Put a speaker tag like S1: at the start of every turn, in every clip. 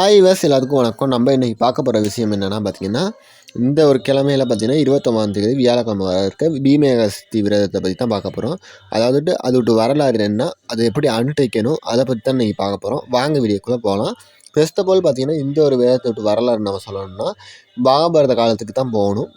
S1: Hi was எல்லாத்துக்கும் வணக்கம். நம்ம இன்றைக்கி பார்க்க போகிற விஷயம் என்னென்னா பார்த்தீங்கன்னா, இந்த ஒரு கிழமையில் பார்த்தீங்கன்னா 29ஆம் வியாழக்கிழமை வர இருக்க பீமேகஸ்தி விரதத்தை பற்றி தான் பார்க்க போகிறோம். அதாவது அதோட வரலாறு என்ன, அதை எப்படி அனுஷ்டிக்கணும், அதை பற்றி தான் இன்றைக்கி பார்க்க போகிறோம். வாங்க வீடியோக்குள்ளே போகலாம். ஃபர்ஸ்ட் ஆஃப் ஆல் பார்த்தீங்கன்னா, இந்த ஒரு விரதத்தோட வரலாறு நம்ம சொல்லணும்னா மகாபாரத காலத்துக்கு தான் போகணும்.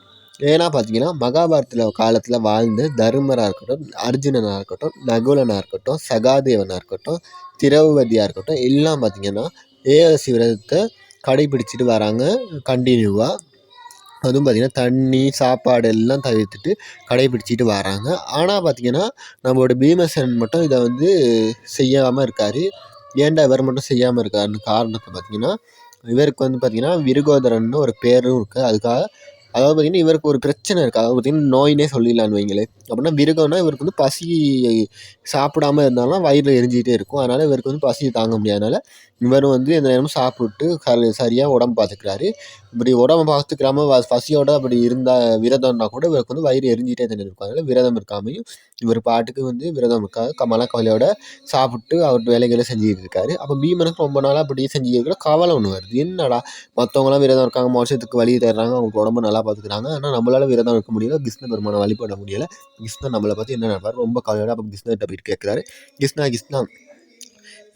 S1: ஏன்னா பார்த்தீங்கன்னா, மகாபாரத காலத்தில் வாழ்ந்த தருமராக இருக்கட்டும், அர்ஜுனனாக இருக்கட்டும், நகுலனாக இருக்கட்டும், சகாதேவனாக இருக்கட்டும், திரௌபதியாக இருக்கட்டும், எல்லாம் பார்த்தீங்கன்னா ஏகாதசி விரதத்தை கடைபிடிச்சிட்டு வராங்க கண்டினியூவாக. அதுவும் பார்த்திங்கன்னா தண்ணி சாப்பாடு எல்லாம் தவிர்த்துட்டு கடைபிடிச்சிட்டு வராங்க. ஆனால் பார்த்திங்கன்னா நம்மளோட பீமசேனன் மட்டும் இதை வந்து செய்யாமல் இருக்கார். ஏன்டா இவர் மட்டும் செய்யாமல் இருக்காருன்னு காரணத்தை பார்த்திங்கன்னா, இவருக்கு வந்து பார்த்திங்கன்னா விருகோதரன்னு ஒரு பேரும் இருக்குது. அதுக்காக அதாவது பார்த்திங்கன்னா இவருக்கு ஒரு பிரச்சனை இருக்குது. அதாவது பார்த்திங்கன்னா நோயினே சொல்லிடலான்னு வைங்களேன். அப்படின்னா விருகம்னா இவருக்கு வந்து பசி சாப்பிடாமல் இருந்தாலும் வயிறில் எரிஞ்சிக்கிட்டே இருக்கும். அதனால் இவருக்கு வந்து பசியை தாங்க முடியாதனால இவர் வந்து எந்த நேரமும் சாப்பிட்டு சரியாக உடம்பு பார்த்துக்கிறாரு. இப்படி உடம்பை பார்த்துக்கிறாம பசியோடு அப்படி இருந்தால் விரதம்னா கூட இவருக்கு வந்து வயிறு எரிஞ்சிட்டே தானே இருக்கும். அதனால் விரதம் இருக்காமையும் இவர் பாட்டுக்கு வந்து விரதம் இருக்காது மனக்கவலையோட சாப்பிட்டு அவர் வேலைகளை செஞ்சுக்கிட்டு இருக்காரு. அப்போ பீமனுக்கு ரொம்ப நாளாக அப்படி செஞ்சுக்கிற கவலை ஒன்று வருது. என்னடா மற்றவங்களாம் விரதம் இருக்காங்க, மோட்சத்துக்கு வழி தர்றாங்க, அவங்க உடம்பு நல்லா பார்த்துக்கிறாங்க, ஆனால் நம்மளால விரதம் இருக்க முடியல, கிருஷ்ண பெருமானை வழிபட முடியலை. கிருஷ்ணன் நம்மளை பற்றி என்ன நினைப்பார், ரொம்ப கவலையோட அப்போ கிருஷ்ணர்கிட்ட போயிட்டு கேட்குறாரு. கிருஷ்ணா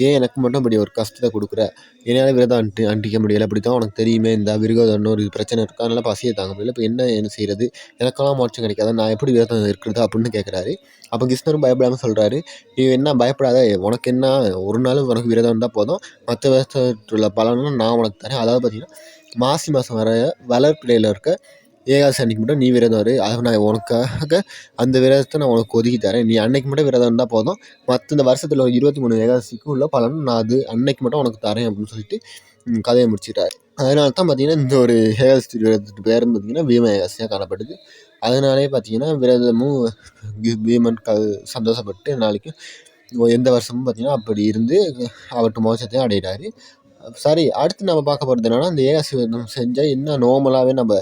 S1: ஏன் எனக்கு மட்டும் இப்படி ஒரு கஷ்டத்தை கொடுக்குற, என்னால் விரதம் அண்டிக்க முடியலை, அப்படி தான் உனக்கு தெரியுமே, இந்த விருகோதரன் ஒரு பிரச்சனை இருக்கா, அதனால் பசியை தாங்க முடியல, இப்போ என்ன செய்கிறது, எனக்கெல்லாம் மோட்சம் கிடைக்காத, நான் எப்படி விரதம் இருக்கிறது அப்படின்னு கேட்குறாரு. அப்போ கிருஷ்ணரும் பயப்படாமல் சொல்கிறாரு, நீ என்ன பயப்படாத, உனக்கு என்ன ஒரு நாள் உனக்கு விரதம் இருந்தால் போதும், மற்ற விரதத்துள்ள பலனும் நான் உனக்கு தரேன். அதாவது பார்த்திங்கன்னா மாசி மாதம் வர வளர்ப்பிடையில் இருக்க ஏகாதசி அன்றைக்கி மட்டும் நீ விரதம் வரு, அதை நான் உனக்காக அந்த விரதத்தை நான் உனக்கு ஒதுக்கி தரேன், நீ அன்னைக்கு மட்டும் விரதம் இருந்தால் போதும், மற்ற இந்த வருஷத்தில் 23 ஏகாதசிக்கும் உள்ள பலன் நான் அது அன்னைக்கு மட்டும் உனக்கு தரேன் அப்படின்னு சொல்லிட்டு கதையை முடிச்சிட்டாரு. அதனால தான் பார்த்திங்கன்னா இந்த ஒரு ஏகாதசி விரதத்துக்கு பேரும் பார்த்திங்கன்னா பீம ஏகாதசியாக காணப்படுது. அதனாலே பார்த்திங்கன்னா விரதமும் பீமன் சந்தோஷப்பட்டு நாளைக்கு எந்த வருஷமும் பார்த்திங்கன்னா அப்படி இருந்து அவர்கிட்ட மோட்சத்தையும் அடையிறாரு. சரி, அடுத்து நம்ம பார்க்க போகிறது என்னென்னா, இந்த ஏகாதசி விரதம் செஞ்சால் என்ன நார்மலாகவே நம்ம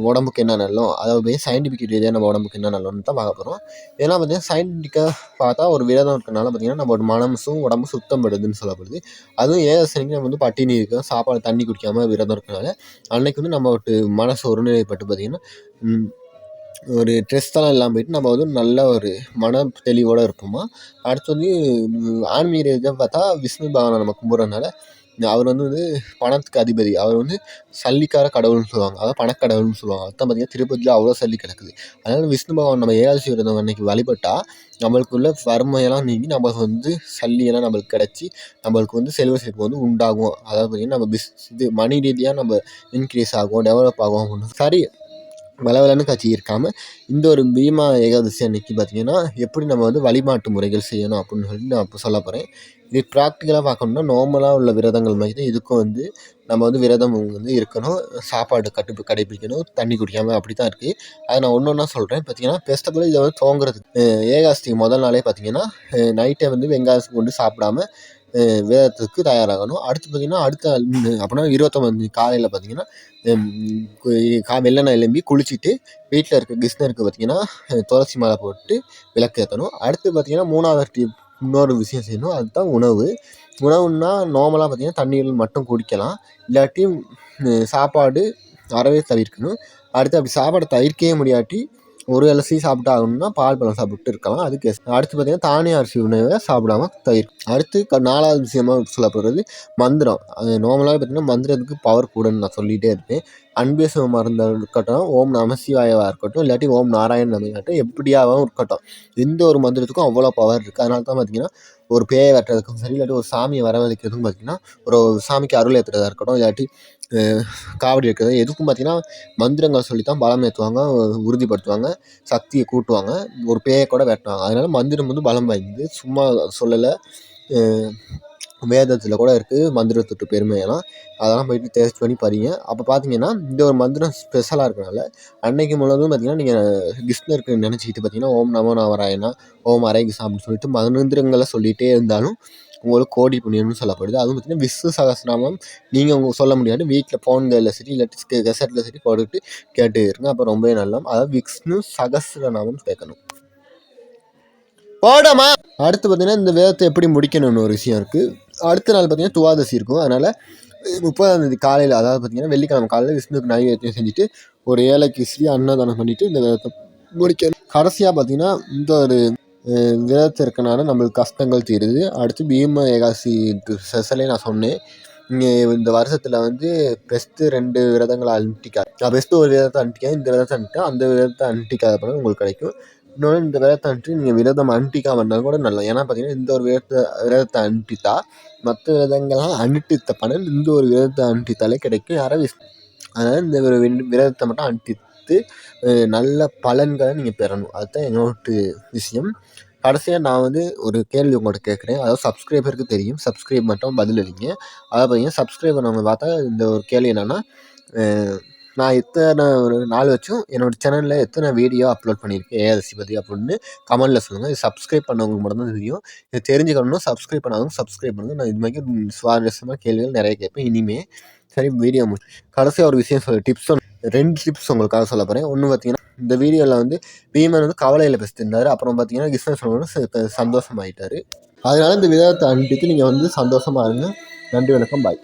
S1: உடம்புக்கு என்ன நல்லோம், அதாவது சயின்டிஃபிக் ரீதியாக நம்ம உடம்புக்கு என்ன நல்லோன்னு தான் பார்க்க போகிறோம். ஏன்னா பார்த்திங்கன்னா சயின்டிஃபிக்காக பார்த்தா ஒரு விரதம் இருக்கிறனால பார்த்திங்கன்னா நம்மளோட மனசும் உடம்பு சுத்தம் படுதுன்னு சொல்லப்படுது. அதுவும் ஏகாதசி நம்ம வந்து பட்டினி இருக்கோம், சாப்பாடு தண்ணி குடிக்காமல் விரதம் இருக்கிறனால அன்னைக்கு வந்து நம்ம மனசு ஒருநிலைப்பட்டு பார்த்திங்கன்னா ஒரு ஸ்ட்ரெஸ்ஸெல்லாம் இல்லாமல் போயிட்டு நம்ம வந்து நல்ல ஒரு மன தெளிவோடு இருப்போமா. அடுத்து வந்து ஆன்மீக ரீதியாக பார்த்தா விஷ்ணு பகவானை நம்ம கும்பிட்றதுனால அவர் வந்து பணத்துக்கு அதிபதி, அவர் வந்து சல்லிக்கார கடவுள்னு சொல்லுவாங்க, அதாவது பணக்கடவுள்னு சொல்லுவாங்க. அதுதான் பார்த்திங்கன்னா திருப்பதியில் அவ்வளோ சல்லி கிடக்குது. அதனால் விஷ்ணு பகவான் நம்ம ஏகாதசி விரதம் அன்றைக்கி வழிபட்டால் நம்மளுக்குள்ள வறுமையெல்லாம் நீங்கி நம்மளுக்கு வந்து சல்லியெல்லாம் நம்மளுக்கு கிடச்சி நம்மளுக்கு வந்து செல்வ செழிப்பு வந்து உண்டாகும். அதாவது பார்த்திங்கன்னா நம்ம இது மணி ரீதியாக நம்ம இன்க்ரீஸ் ஆகும், டெவலப் ஆகும் அப்படின்னு. சரி, வளவலன்னு காட்சி இருக்காமல் இந்த ஒரு பீமா ஏகாதசி அன்னைக்கு பார்த்திங்கன்னா எப்படி நம்ம வந்து வழிபாட்டு முறைகள் செய்யணும் அப்படின்னு சொல்லிட்டு நான் இப்போ சொல்ல போகிறேன். இது ப்ராக்டிக்கலாக பார்க்கணுன்னா நார்மலாக உள்ள விரதங்கள் மாதிரி தான் இதுக்கும் வந்து நம்ம வந்து விரதம் வந்து இருக்கணும், சாப்பாடு கடைப்பிடிக்கணும், தண்ணி குடிக்காமல் அப்படி தான் இருக்குது. அதை நான் ஒன்று ஒன்றா சொல்கிறேன். பார்த்திங்கன்னா ஃபர்ஸ்ட் ஆஃப் ஆல் இதை வந்து துவங்குறதுக்கு ஏகாதசிக்கு முதல் நாளே பார்த்திங்கன்னா நைட்டே வந்து வெங்காயம் கொண்டு சாப்பிடாம விரதத்துக்கு தயாராகணும். அடுத்து பார்த்திங்கன்னா அப்படின்னா 29 காலையில் பார்த்திங்கன்னா வெள்ளெண்ணெய் எலும்பி குளிச்சுட்டு வீட்டில் இருக்க கிருஷ்ணருக்கு பார்த்திங்கன்னா துளசி மாலை போட்டு விளக்கு ஏற்றணும். அடுத்து பார்த்திங்கன்னா 3வது இன்னொரு விஷயம் செய்யணும், அதுதான் உணவுன்னா நார்மலாக பார்த்திங்கன்னா தண்ணீர் மட்டும் குடிக்கலாம், இல்லாட்டி சாப்பாடு அறவே தவிர்க்கணும். அடுத்து அப்படி சாப்பாடை தவிர்க்கவே முடியாட்டி ஒரு அரிசி சாப்பிட்டு ஆகணும்னா பால் பழம் சாப்பிட்டு இருக்கலாம். அதுக்கு அடுத்து பார்த்திங்கன்னா தானிய அரிசி உணவை சாப்பிடாம தவிர்க்கும். அடுத்து 4வது விஷயமாக சொல்லப்படுறது மந்திரம். அது நார்மலாக பார்த்திங்கன்னா மந்திரத்துக்கு பவர் கூடன்னு நான் சொல்லிகிட்டே இருப்பேன். அன்பே மருந்தாக இருக்கட்டும், ஓம் நம சிவாயவாக இருக்கட்டும், இல்லாட்டி ஓம் நாராயண நமகட்டும், எப்படியாகவும் இருக்கட்டும், எந்த ஒரு மந்திரத்துக்கும் அவ்வளோ பவர் இருக்குது. அதனால தான் பார்த்திங்கன்னா ஒரு பேயை வெட்டுறதுக்கும் சரி, இல்லாட்டி ஒரு சாமியை வரவழைக்கிறதுக்கும் பார்த்திங்கன்னா ஒரு சாமிக்கு அருள் ஏற்றுறதா இருக்கட்டும், இல்லாட்டி காவடி இருக்கிறது எதுக்கும் பார்த்திங்கன்னா மந்திரங்கள் சொல்லி தான் பலம் ஏற்றுவாங்க, உறுதிப்படுத்துவாங்க, சக்தியை கூட்டுவாங்க, ஒரு பேயை கூட வெட்டுவாங்க. அதனால் மந்திரம் வந்து பலம் வாய்ந்தது, சும்மா சொல்லலை. வேதத்தில் கூட இருக்குது மந்திரத்தோட பெருமையெல்லாம், அதெல்லாம் போயிட்டு டேஸ்ட் பண்ணி படிங்க. அப்போ பார்த்தீங்கன்னா இந்த ஒரு மந்திரம் ஸ்பெஷலாக இருக்கிறனால அன்னைக்கு முழுவதும் பார்த்திங்கன்னா நீங்கள் கிருஷ்ணருக்கு நினச்சிக்கிட்டு பார்த்திங்கன்னா ஓம் நமோ நாராயணா, ஓம் அரேகிருஷ்ணா அப்படின்னு சொல்லிட்டு மந்திரங்களை சொல்லிகிட்டே இருந்தாலும் உங்களுக்கு கோடி புண்ணியம்னு சொல்லப்படுது. அதுவும் பார்த்திங்கன்னா விஷ்ணு சகஸ்ரநாமம் நீங்கள் சொல்ல முடியாது, வீட்டில் ஃபோன்களில் சரி இல்லாட்டி கெசட்டில் சரி போட்டுட்டு கேட்டு இருங்க, அப்போ ரொம்பவே நல்லா. அதாவது விஷ்ணு சகஸ்ரநாமம் கேட்கணும். போடாமா. அடுத்து பார்த்திங்கன்னா இந்த வேதத்தை எப்படி முடிக்கணும்னு ஒரு விஷயம் இருக்குது. அடுத்த நாள் பார்த்திங்கன்னா துவாதசி இருக்கும். அதனால் 30ஆம் தேதி காலையில், அதாவது பார்த்தீங்கன்னா வெள்ளிக்கிழமை காலையில் விஷ்ணுவுக்கு நைவேத்தியம் செஞ்சுட்டு ஒரு ஏழைக்கு ஸ்ரீ அன்னதானம் பண்ணிவிட்டு இந்த விரதத்தை முடிக்கணும். கடைசியாக பார்த்தீங்கன்னா இந்த ஒரு விரதத்தை இருக்கனால நம்மளுக்கு கஷ்டங்கள் தீருது. அடுத்து பீம ஏகாதசி ஸ்பெஷலே நான் சொன்னேன். நீங்கள் இந்த வருஷத்தில் வந்து பெஸ்ட்டு 2 விரதங்களை அனுட்டிக்காது. நான் பெஸ்ட்டு ஒரு விரதத்தை அனுட்டிக்காது, இந்த விரதத்தை அனுட்டிட்டா அந்த விரதத்தை அனுட்டிக்காத படம் உங்களுக்கு கிடைக்கும். இன்னொன்று, இந்த விரதத்தை அனுட்டி நீங்கள் விரதம் அனுட்டிக்காம இருந்தாலும் கூட நல்லது. ஏன்னா பார்த்தீங்கன்னா இந்த ஒரு விரதத்தை அனுட்டித்தா மற்ற விரதங்கள்லாம் அனுட்டித்த பலன் இந்த ஒரு விரதத்தை அனுட்டித்தாலே கிடைக்கும். அதனால் இந்த ஒரு விரதத்தை மட்டும் அனுட்டித்து நல்ல பலன்களை நீங்கள் பெறணும். அதுதான் என்னோட விஷயம். கடைசியாக நான் வந்து ஒரு கேள்வி உங்கள்கிட்ட கேட்குறேன். அதாவது சப்ஸ்கிரைபருக்கு தெரியும், சப்ஸ்கிரைப் மட்டும் பதில் அளிங்க. அதாவது பார்த்தீங்கன்னா சப்ஸ்கிரைபர் நம்ம பார்த்தா இந்த ஒரு கேள்வி என்னென்னா, நான் எத்தனை ஒரு நாள் வச்சும் என்னோடய சேனலில் எத்தனை வீடியோ அப்லோட் பண்ணியிருக்கேன் ஏகாதசி பற்றி அப்படின்னு கமெண்ட்டில் சொல்லுங்கள். இது சப்ஸ்கிரைப் பண்ணவங்களுக்கு மட்டும் தான் தெரியும். இதை தெரிஞ்சுக்கணும்னா சப்ஸ்கிரைப் பண்ணாதவங்க சப்ஸ்கிரைப் பண்ணுங்கள். நான் இது மாதிரி சுவாரஸ்யமான கேள்விகள் நிறைய கேட்பேன் இனிமேல். சரி, வீடியோ கடைசியாக ஒரு விஷயம் டிப்ஸ் 2 டிப்ஸ் உங்களுக்காக சொல்ல போகிறேன். ஒன்று பார்த்தீங்கன்னா, இந்த வீடியோவில் வந்து பீமன் வந்து கவலையில் பேசியிருந்தார். அப்புறம் பார்த்தீங்கன்னா கிருஷ்ணன் சந்தோஷமாயிட்டார். அதனால் இந்த விதத்தை அனுப்பிட்டு நீங்கள் வந்து சந்தோஷமாக இருங்க. நன்றி, வணக்கம், பாய்.